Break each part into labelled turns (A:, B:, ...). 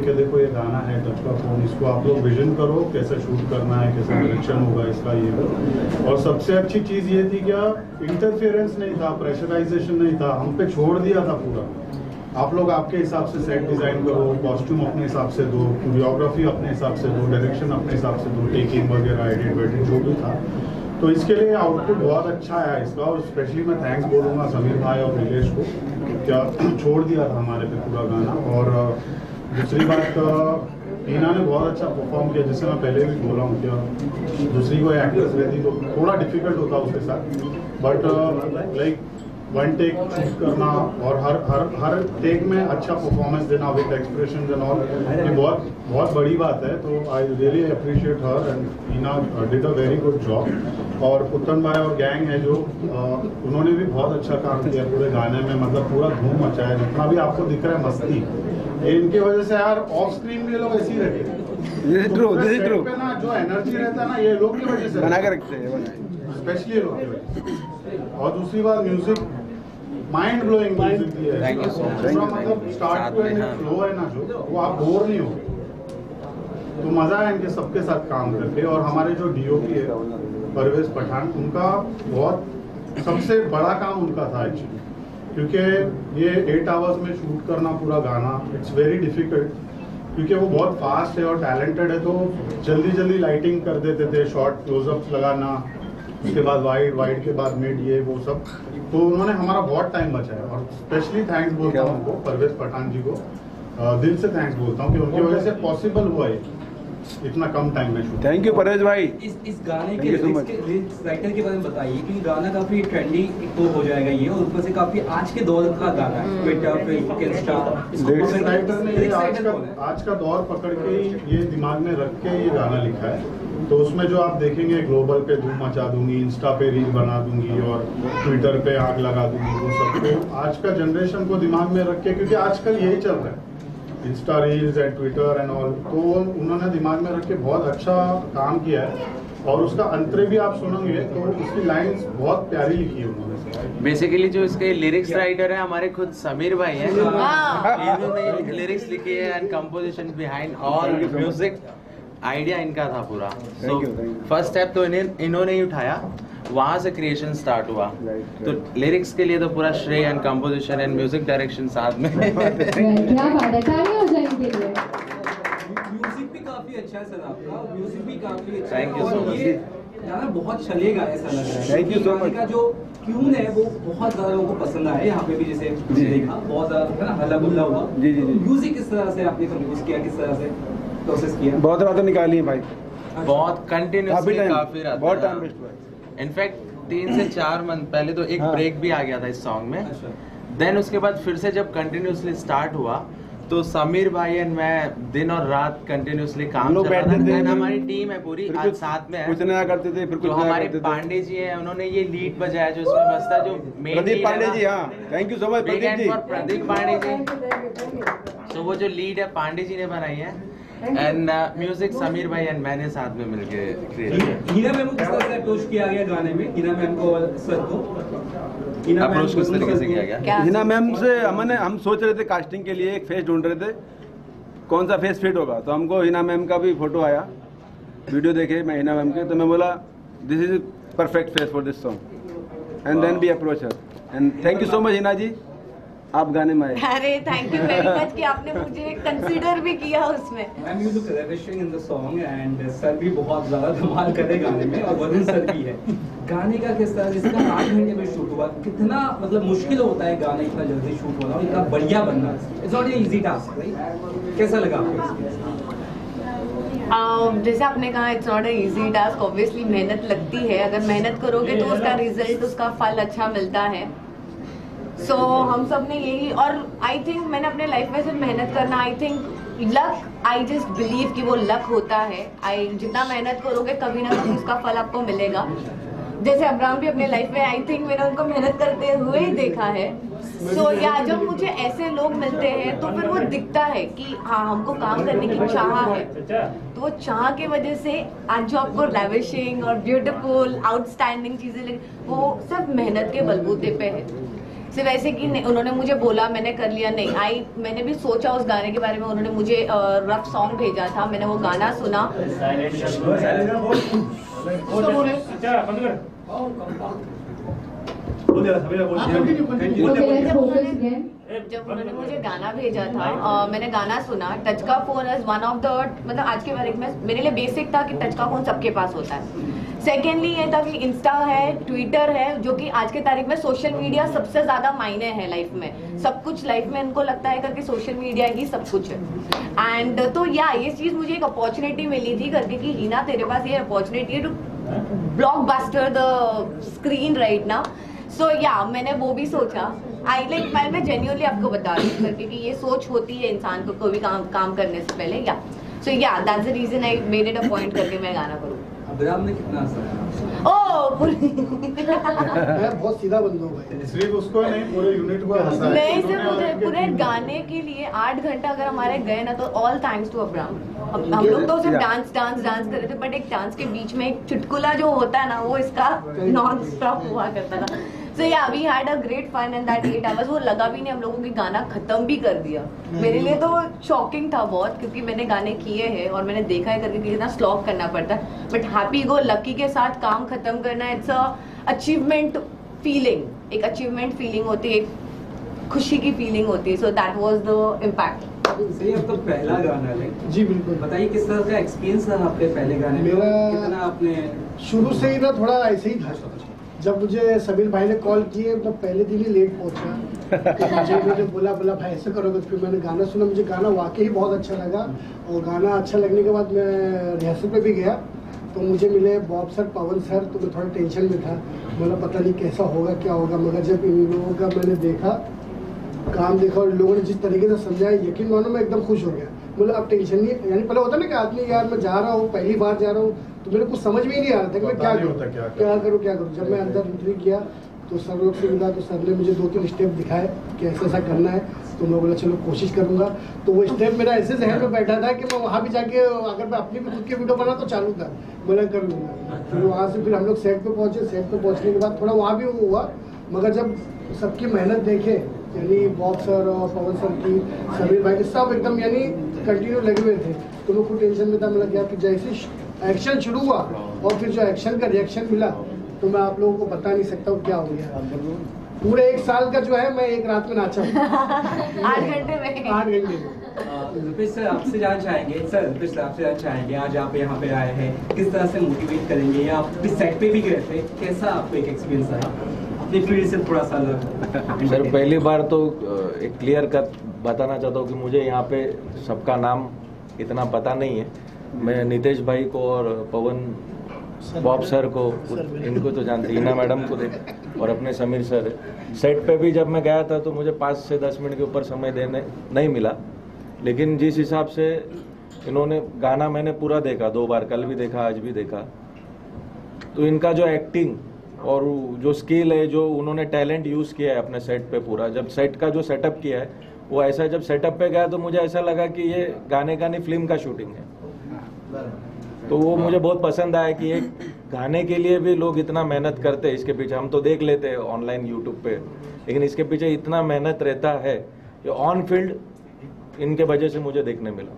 A: कि देखो ये गाना है टच का फोन, इसको आप लोग विजन करो कैसे शूट करना है, कैसे डायरेक्शन होगा इसका ये वो। और सबसे अच्छी चीज़ ये थी क्या, इंटरफेरेंस नहीं था, प्रेशराइजेशन नहीं था, हम पे छोड़ दिया था पूरा। आप लोग आपके हिसाब से सेट डिज़ाइन करो, कॉस्ट्यूम अपने हिसाब से दो, कोरियोग्राफी अपने हिसाब से दो, डायरेक्शन अपने हिसाब से दो, टेकिंग वगैरह एडिट वेडिट जो भी था। तो इसके लिए आउटपुट बहुत अच्छा आया इसका, और स्पेशली मैं थैंक्स बोलूँगा समीर भाई और नीलेश को, क्या छोड़ दिया था हमारे पे पूरा गाना। और दूसरी बात, टीना ने बहुत अच्छा परफॉर्म किया, जैसे मैं पहले भी बोला हूँ क्या, दूसरी कोई एक्ट्रेस रहती तो थोड़ा डिफिकल्ट होता उसके साथ, but like one take shoot करना और हर टेक में अच्छा परफॉर्मेंस देना विद एक्सप्रेशन एंड ऑल, ये बहुत बड़ी बात है। तो I really appreciate her and Tina did a very good job. और पुतन भाई और गैंग है जो उन्होंने भी बहुत अच्छा काम किया पूरे गाने में, मतलब पूरा धूम मचाया, जितना भी आपको दिख रहा है मस्ती, ये इनकी वजह से यार ऑफ स्क्रीन भी ये लोग ऐसे ही रहते हैं ना, जो एनर्जी रहता है ना ये लोग की वजह से बना के रखते हैं, स्पेशली लोग की वजह से। और दूसरी बात, म्यूजिक माइंड ब्लोइंग म्यूजिक दी है,
B: थैंक यू सो मच।
A: मतलब स्टार्ट टू एंड फ्लो है ना जो, वो आप बोर नहीं हो, तो मजा है इनके सबके साथ काम करके। और हमारे जो डीओपी है परवेज पठान, उनका बहुत सबसे बड़ा काम उनका था एक्चुअली, क्योंकि ये 8 आवर्स में शूट करना पूरा गाना, इट्स वेरी डिफिकल्ट, क्योंकि वो बहुत फास्ट है और टैलेंटेड है, तो जल्दी जल्दी लाइटिंग कर देते थे, शॉर्ट क्लोजअप्स लगाना, उसके बाद वाइड के बाद मिड, ये वो सब, तो उन्होंने हमारा बहुत टाइम बचाया। और स्पेशली थैंक्स बोलता हूँ उनको, परवेज पठान जी को दिल से थैंक्स बोलता हूँ कि उनकी वजह से पॉसिबल हुआ है इतना कम टाइम में शूट।
C: थैंक यू परवेज भाई।
D: इस गाने के लिरिक्स राइटर के बारे में बताइए, कि गाना काफी ट्रेंडी तो हो जाएगा ये, और ऊपर से काफी आज के दौर का गाना है, ट्विटर फेसबुक इंस्टा,
A: राइटर ने ये आज का दौर पकड़ के ये दिमाग में रख के ये गाना लिखा है। तो उसमें जो आप देखेंगे, ग्लोबल पे धूम मचा दूंगी, इंस्टा पे रील बना दूंगी और ट्विटर पे आग लगा दूंगी, वो सब तो आज का जनरेशन को दिमाग में रख के, क्योंकि आजकल यही चल रहा है, Insta reels and Twitter and all, तो उन्होंने दिमाग में रख के बहुत अच्छा काम किया है। और उसका अंतरे भी आप सुनेंगे तो उसकी लाइंस बहुत प्यारी लिखी है उन्होंने।
B: बेसिकली जो इसके लिरिक्स राइटर है हमारे खुद समीर भाई हैं, इन्होंने लिरिक्स लिखी है and composition behind all music idea इनका था पूरा। सो फर्स्ट स्टेप तो इन्होंने ही उठाया, वहाँ से क्रिएशन स्टार्ट हुआ। तो लिरिक्स के लिए तो पूरा श्रेय and composition and music direction साथ में।
E: क्या बात है, ताली हो जाएगी।
D: म्यूजिक भी काफी अच्छा है सर आपका, म्यूजिक भी काफी अच्छा है।
B: Thank you so much.
D: गाना बहुत चलेगा ऐसा लग रहा है।
C: Thank you so much.
D: का जो ट्यून है वो बहुत ज्यादा लोगों को पसंद आया, यहाँ पे भी जैसे देखा बहुत ज्यादा है ना, हल्ला गुल्ला हुआ।
C: जी।
D: म्यूजिक किस तरह से आपने कंपोज किया, किस तरह से प्रोसेस किया?
C: बहुत रातें निकाली है भाई,
B: बहुत कंटिन्यूसली काफी रात,
C: बहुत टाइम वेस्ट हुआ।
B: इनफैक्ट 3 से 4 मंथ पहले तो एक ब्रेक भी आ गया था इस सॉन्ग में। देन उसके बाद फिर से जब कंटिन्यूसली स्टार्ट हुआ तो समीर भाई एंड मैं दिन और रात कंटिन्यूसली काम कर रहा था। हमारी टीम है पूरी आज साथ में है,
C: कुछ नया करते थे, फिर कुछ
B: तो हमारे पांडे जी हैं, उन्होंने ये लीड बजाया जो इसमें बजता है, जो मेन
C: प्रदीप पांडे जी। हाँ, thank you so much Pradeep ji.
B: Pradeep Pandey ji, तो वो जो लीड है पांडे जी ने बनाई है एंड म्यूजिक समीर भाई एंड मैंने साथ में मिलके क्रिएट किया।
D: हीना मैम को किस तरह से अप्रोच किया गया गाने में? हीना मैम को सर को
B: अप्रोच किस तरीके से किया गया?
C: हिना मैम से हम सोच रहे थे कास्टिंग के लिए एक फेस ढूंढ रहे थे, कौन सा फेस फिट होगा, तो हमको हिना मैम का भी फोटो आया, वीडियो देखे मैं हिना मैम के, तो मैं बोला this is perfect face for this song and then we approach her and thank you so much Hina ji, आप गाने में आए।
F: अरे थैंक यू वेरी मच कि आपने मुझे कंसीडर भी किया उसमें।
D: Ma'am you look ravishing in the song and sir भी बहुत ज्यादा धमाल करे गाने में, और वरुण सर भी है। गाने का किस तरह, जिसका 8 घंटे में शूट हुआ, कितना मतलब मुश्किल होता है गाना इतना जल्दी शूट होना और इतना बढ़िया बनना, it's not an easy task right? कैसा लगा आपको?
F: जैसे आपने कहा it's not a easy task, obviously मेहनत लगती है, अगर मेहनत करोगे तो उसका रिजल्ट, उसका फल अच्छा मिलता है। सो हम सब ने यही, और आई थिंक मैंने अपने लाइफ में सिर्फ मेहनत करना, I think luck, I just believe कि वो लक होता है। जितना मेहनत करोगे कभी ना कभी उसका फल आपको मिलेगा। जैसे अब्राहम भी अपने लाइफ में, आई थिंक मैंने उनको मेहनत करते हुए ही देखा है। सो या जब मुझे ऐसे लोग मिलते हैं तो फिर वो दिखता है कि हाँ हमको काम करने की चाह है, तो वो चाह की वजह से आज जो आपको लैविशिंग और ब्यूटीफुल आउटस्टैंडिंग चीजें लगी, वो सब मेहनत के बलबूते पे है। सिर्फ ऐसे कि उन्होंने मुझे बोला मैंने कर लिया, नहीं। मैंने भी सोचा उस गाने के बारे में। उन्होंने मुझे रफ सॉन्ग भेजा था, मैंने वो गाना सुना। जब उन्होंने मुझे गाना भेजा था, मैंने गाना सुना। टच का phone is one of the, मतलब आज के बारे में मेरे लिए बेसिक था कि टच का फोन सबके पास होता है। सेकेंडली ये था कि इंस्टा है, ट्विटर है, जो कि आज के तारीख में सोशल मीडिया सबसे ज्यादा मायने है लाइफ में। सब कुछ लाइफ में इनको लगता है करके सोशल मीडिया ही सब कुछ है। एंड तो या ये चीज मुझे एक अपॉर्चुनिटी मिली थी करके कि हिना तेरे पास ये अपॉर्चुनिटी है to blockbuster the screen right now. So yeah मैंने वो भी सोचा। आई लाइक मैं जेन्युइनली आपको बता रही हूँ करके कि ये सोच होती है इंसान को कोई भी काम करने से पहले। Yeah so yeah that's the reason I made it a point करके मैं गाना करूँ।
D: अब्राम ने कितना असर
G: मैं बहुत सीधा बंदा हूँ भाई।
A: सिर्फ उसको नहीं, पूरे यूनिट को हंसाया।
F: नहीं, सिर्फ पूरे गाने के लिए 8 घंटा अगर हमारे गए ना, तो ऑल थैंक्स टू अब्राम। हम लोग तो सिर्फ डांस कर रहे थे, बट एक डांस के बीच में एक चुटकुला जो होता है ना, वो इसका नॉन स्टॉप हुआ करता था। So yeah, we had a great fun in that 8 hours। वो लगा भी नहीं हम लोगों की गाना खत्म भी कर दिया। मेरे लिए तो शॉकिंग था बहुत, क्योंकि मैंने गाने किए हैं और मैंने देखा है करके कितना स्लॉग करना पड़ता है। बट हैप्पी गो लकी के साथ काम खत्म करना, इट्स अ अचीवमेंट फीलिंग। एक अचीवमेंट फीलिंग होती है, एक खुशी की फीलिंग होती है। So that was the impact.
D: सही, आपका पहला गाना है।
G: जी बिल्कुल।
D: बताइए किस तरह का एक्सपीरियंस रहा आपके पहले गाने में?
G: मेरा
D: कितना आपने
G: शुरू से ही ना थोड़ा ऐसे ही था। जब मुझे समीर भाई ने कॉल किए, मतलब पहले दिन ही लेट पहुंचा, तो मुझे बोला भाई ऐसे करोगे। फिर मैंने गाना सुना, मुझे गाना वाकई बहुत अच्छा लगा। और गाना अच्छा लगने के बाद मैं रिहर्सल पे भी गया, तो मुझे मिले बॉब सर, पवन सर। तो मैं थोड़ा टेंशन में था, बोला पता नहीं कैसा होगा क्या होगा। मगर जब इन लोगों का मैंने देखा, काम देखा और लोगों ने जिस तरीके से समझाया, यकीन मानो मैं एकदम खुश हो गया। बोला अब टेंशन नहीं। यानी पहले होता ना कि आदमी यार मैं जा रहा हूँ, पहली बार जा रहा हूँ, तो मेरे कुछ समझ में ही नहीं आ रहा था कि मैं क्या करूँ। जब मैं अंदर एंट्री किया तो सर लोग से मिला, तो सर ने मुझे 2-3 स्टेप दिखाए कि ऐसा करना है। तो मैं बोला चलो कोशिश करूँगा। तो वो स्टेप मेरा ऐसे जहन में बैठा था कि मैं वहाँ भी जाके अगर मैं अपनी भी खुद की वीडियो बना तो चालू था, बोला कर लूँगा। फिर वहाँ से फिर हम लोग सेट पे पहुँचे। सेट पे पहुँचने के बाद थोड़ा वहाँ भी हुआ, मगर जब सबकी मेहनत देखे, यानी बॉब सर और पवन सर की, समीर भाई के, सब एकदम यानी कंटिन्यू लगे हुए थे। तो मैं कुछ टेंशन में था। मैं लग गया कि जैसे एक्शन शुरू हुआ और फिर जो एक्शन का रिएक्शन मिला, तो मैं आप लोगों को बता नहीं सकता हूँ क्या हो गया। पूरे 1 साल का जो है मैं एक रात में नाचा
F: 8 घंटे में।
G: 8 घंटे में।
D: रुपेश सर आपसे जानना चाहेंगे आज आप यहाँ पे आए हैं, किस तरह से मोटिवेट करेंगे, या आप सेट पे भी गए थे, कैसा आपको एक एक्सपीरियंस रहा अपनी फील्ड से थोड़ा सा अलग?
H: सर पहली बार तो एक क्लियर कट बताना चाहता हूँ कि मुझे यहाँ पे सबका नाम इतना पता नहीं है। मैं नितेश भाई को और पवन बॉब सर को, इनको तो जानते, हिना मैडम को देख, और अपने समीर सर। सेट पे भी जब मैं गया था तो मुझे 5 से 10 मिनट के ऊपर समय देने नहीं मिला, लेकिन जिस हिसाब से इन्होंने गाना मैंने पूरा देखा 2 बार, कल भी देखा आज भी देखा, तो इनका जो एक्टिंग और जो स्किल है, जो उन्होंने टैलेंट यूज़ किया है अपने सेट पे पूरा, जब सेट का जो सेटअप किया है वो ऐसा, जब सेटअप पे गया तो मुझे ऐसा लगा कि ये गाने का नहीं फिल्म का शूटिंग है। तो वो मुझे बहुत पसंद आया कि एक गाने के लिए भी लोग इतना मेहनत करते हैं। इसके पीछे हम तो देख लेते हैं ऑनलाइन यूट्यूब पे, लेकिन इसके पीछे इतना मेहनत रहता है, ये ऑन फील्ड इनके वजह से मुझे देखने मिला।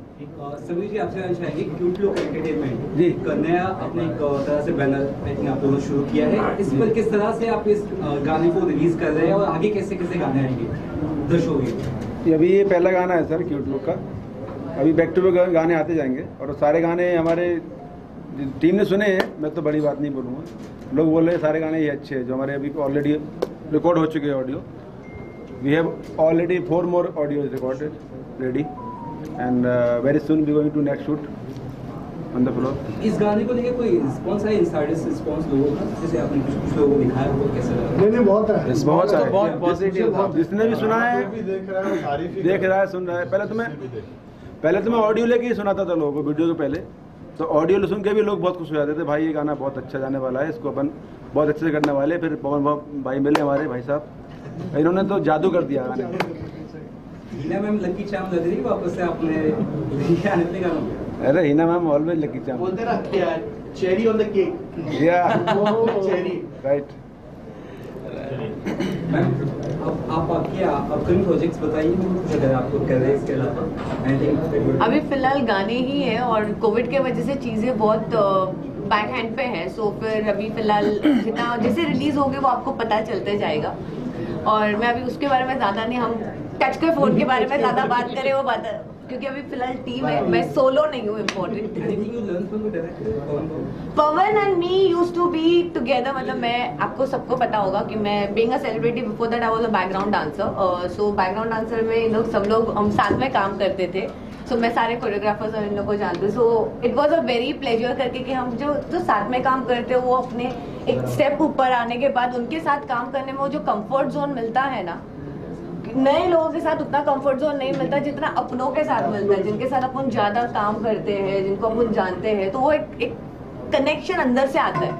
D: समीर जी आपसे जानना चाहेंगे, क्यूट लुक एंटरटेनमेंट
C: जी
D: का नया अपने एक तरह से बैनर आप लोगों ने शुरू किया है, इस पर किस तरह से आप इस गाने को रिलीज कर रहे हैं और आगे कैसे कैसे गाने आएंगे द शो में?
C: अभी ये पहला गाना है सर क्यूट लुक का। अभी बैक टू बैक गाने आते जाएंगे और सारे गाने हमारे टीम ने सुने हैं। मैं तो बड़ी बात नहीं बोलूँगा, लोग बोल रहे हैं सारे गाने ये अच्छे हैं जो हमारे अभी ऑलरेडी रिकॉर्ड हो चुके हैं audio. We have already 4 more audios recorded ready and very soon we going to next shoot on the floor.
D: इस गाने को लेकर कोई रिस्पांस है, इनसाइडर से रिस्पांस लोगों का, जैसे आपने कुछ लोगों को दिखाया हो, कैसा लगा?
G: नहीं बहुत है,
C: बहुत
B: तो बहुत पॉजिटिव था।
C: जिसने भी सुना है,
A: देख रहा है,
C: सुन रहा है। पहले तो मैं ऑडियो लेके ही सुनाता था लोगों को वीडियो के पहले, तो ऑडियो सुन के भी लोग बहुत खुश हो जाते थे, भाई ये गाना बहुत अच्छा जाने वाला है, इसको अपन बहुत अच्छे से करने वाले। फिर पवन भाई मिले हमारे भाई साहब, इन्होंने तो जादू कर दिया गाने में।
D: हिना मैम लकी चार्म लग रही है वापस से आपने आने का गाना?
C: अरे Hina ma'am always lucky charm
I: बोलते ना क्या, चेरी ऑन द केक।
C: या
I: चेरी
C: राइट।
D: मैम बाकी अपकमिंग प्रोजेक्ट्स बताइए कुछ अगर आपको कर रहे हैं इसके अलावा।
F: अभी फिलहाल गाने ही है और कोविड के वजह से चीज़ें बहुत बैक हैंड पे है। सो फिर अभी फिलहाल जितना जैसे रिलीज होगी वो आपको पता चलते जाएगा। और मैं अभी उसके बारे में ज़्यादा नहीं, हम टच के फोन के बारे में ज़्यादा बात करें वो बात, क्योंकि अभी फिलहाल टीम है, मैं सोलो नहीं हूँ। Important Pawan and me use to be together, मतलब मैं आपको सबको पता होगा कि मैं being a celebrity before that I was a background dancer. So background dancer में इन लोग सब लोग हम साथ में काम करते थे। सो मैं सारे कोरियोग्राफर्स और इन लोगों को जानती हूँ। So it was a very pleasure करके कि हम जो साथ में काम करते हो वो अपने एक स्टेप ऊपर आने के बाद उनके साथ काम करने में वो जो कंफर्ट जोन मिलता है ना, नए लोगों के साथ उतना कंफर्ट जोन नहीं मिलता जितना अपनों के साथ मिलता है, जिनके साथ अपन ज्यादा काम करते हैं, जिनको अपन जानते हैं, तो वो एक कनेक्शन अंदर से आता है।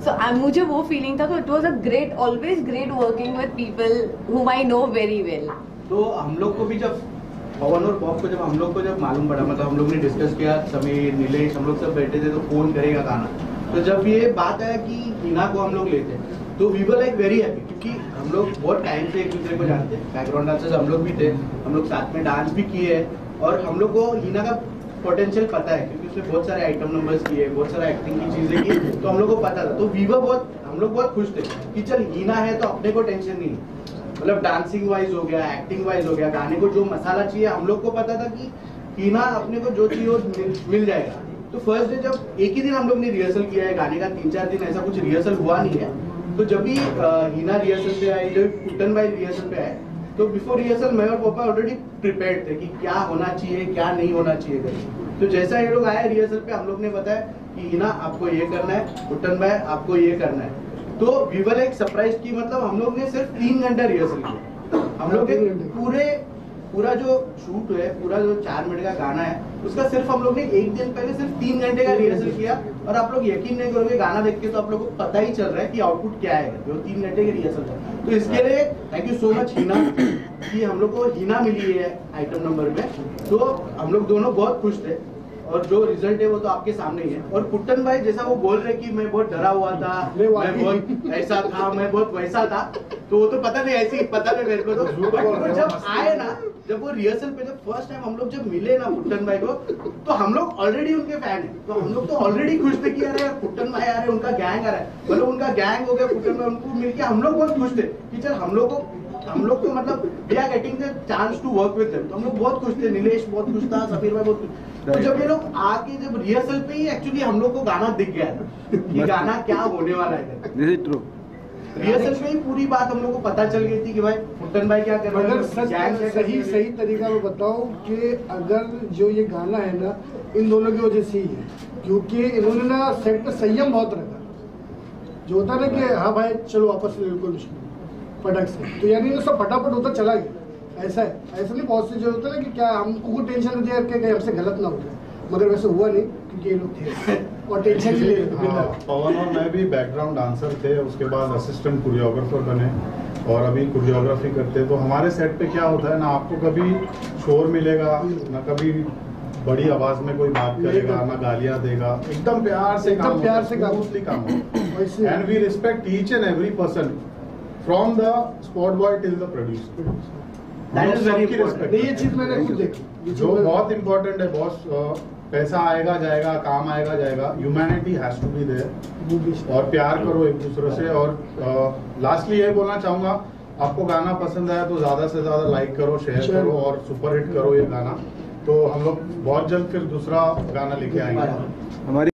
F: सो मुझे वो फीलिंग था। तो it was a great, always great working with people whom I know very well.
I: तो हम लोग को भी जब पवन और बॉब को जब मालूम पड़ा, मतलब हम लोग ने डिस्कस किया, समीर नीलेश हम लोग सब बैठे थे तो कौन करेगा गाना, तो जब ये बात आया कि हिना को हम लोग लेते तो we were like very happy, क्योंकि हम लोग बहुत टाइम से एक दूसरे को जानते हैं, बैकग्राउंड डांसर्स हम लोग भी थे, हम लोग साथ में डांस भी किए हैं और हम लोग को हिना का पोटेंशियल पता है क्योंकि उसने बहुत सारे आइटम नंबर्स किए, बहुत सारा एक्टिंग की चीजें की, तो हम लोग को पता था। तो हम लोग बहुत खुश थे कि चल हिना है तो अपने को टेंशन नहीं, मतलब डांसिंग वाइज हो गया, एक्टिंग वाइज हो गया, गाने को जो मसाला चाहिए हम लोग को पता था कि हिना अपने को जो चाहिए वो मिल जाएगा। तो फर्स्ट डे जब एक ही दिन हम लोग ने रिहर्सल किया है गाने का, 3-4 दिन ऐसा कुछ रिहर्सल हुआ नहीं है, तो जब भी हिना रिहर्सल पे आई, जब कुट्टन भाई रिहर्सल पे आए, तो बिफोर रिहर्सल मैं और पापा ऑलरेडी प्रिपेयर्ड थे कि क्या होना चाहिए क्या नहीं होना चाहिए। तो जैसा ये लोग आए रिहर्सल पे, हम लोग ने बताया कि हिना आपको ये करना है, कुट्टन भाई आपको ये करना है। तो वी वर एक सरप्राइज की, मतलब हम लोग ने सिर्फ 3 घंटा रिहर्सल किया। हम लोग पूरा जो शूट है, पूरा जो 4 मिनट का गाना है, उसका सिर्फ हम लोग ने एक दिन पहले सिर्फ 3 घंटे का रिहर्सल किया। और आप लोग यकीन नहीं करोगे, गाना देख के तो आप लोग को पता ही चल रहा है कि आउटपुट क्या है, जो 3 घंटे की रिहर्सल था। तो इसके लिए thank you so much Hina, कि हम लोग को हिना मिली है आइटम नंबर में। तो हम लोग दोनों बहुत खुश थे और जो रिजल्ट है वो तो आपके सामने ही है। और कुट्टन भाई जैसा वो बोल रहे कि मैं बहुत डरा हुआ था, मैं बहुत ऐसा था, मैं बहुत वैसा था, तो वो तो पता नहीं, ऐसी पता नहीं मेरे को। तो जब आए ना, जब वो रिहर्सल पे जब फर्स्ट टाइम हम लोग जब मिले ना कुट्टन भाई को, तो हम लोग ऑलरेडी उनके फैन हैं, तो हम लोग तो ऑलरेडी खुश थे कि अरे कुट्टन भाई आ रहे, उनका गैंग आ रहा है, मतलब उनका गैंग हो गया कुट्टन भाई, उनको मिलके हम लोग बहुत खुश थे कि चल हम लोग को मतलब we are getting the chance to work with them. तो हम लोग बहुत खुश थे, नीलेश बहुत खुश था, समीर भाई बहुत खुश। तो जब ये लोग आके जब रिहर्सल पे ही एक्चुअली हम लोग को गाना दिख गया कि गाना क्या होने वाला है। This is true. रिहर्सल में ही पूरी बात हम लोग को पता चल गई थी कि भाई कुट्टन भाई क्या कर रहे हैं।
G: सही तरीका में बताऊं कि अगर जो ये गाना है ना, इन दोनों की वजह से ही है, क्योंकि इन्होंने ना सेट पे संयम बहुत रखा, जो होता ना कि हाँ भाई चलो वापस ले, कोई मुश्किल फटक से, तो यानी सब फटाफट होता चला गया। ऐसा है, ऐसा नहीं, बहुत से जो होता है ना कि क्या हमको कोई टेंशन नहीं दिया कि हमसे गलत ना हो जाए, मगर वैसे हुआ नहीं क्योंकि ये लोग थे और टेंशन नहीं ले रहे।
A: पवन और मैं भी बैकग्राउंड डांसर थे, उसके बाद असिस्टेंट कोरियोग्राफर बने और अभी कोरियोग्राफी करते। तो हमारे सेट पे क्या होता है ना, आपको कभी शोर मिलेगा ना, कभी बड़ी आवाज में कोई बात करेगा ना, गालियां देगा, एकदम प्यार से काम होगा। And we respect each and every person from the spot boy till the producer.
I: That is very important.
G: ये चीज मैंने खुद देखी,
A: जो बहुत इंपॉर्टेंट है बॉस। पैसा आएगा जाएगा, काम आएगा जाएगा, humanity has to be there, और प्यार करो एक दूसरे से। और लास्टली यही बोलना चाहूंगा, आपको गाना पसंद आया तो ज्यादा से ज्यादा लाइक करो, शेयर करो और सुपर हिट करो ये गाना। तो हम लोग बहुत जल्द फिर दूसरा गाना लेके आएंगे। हमारी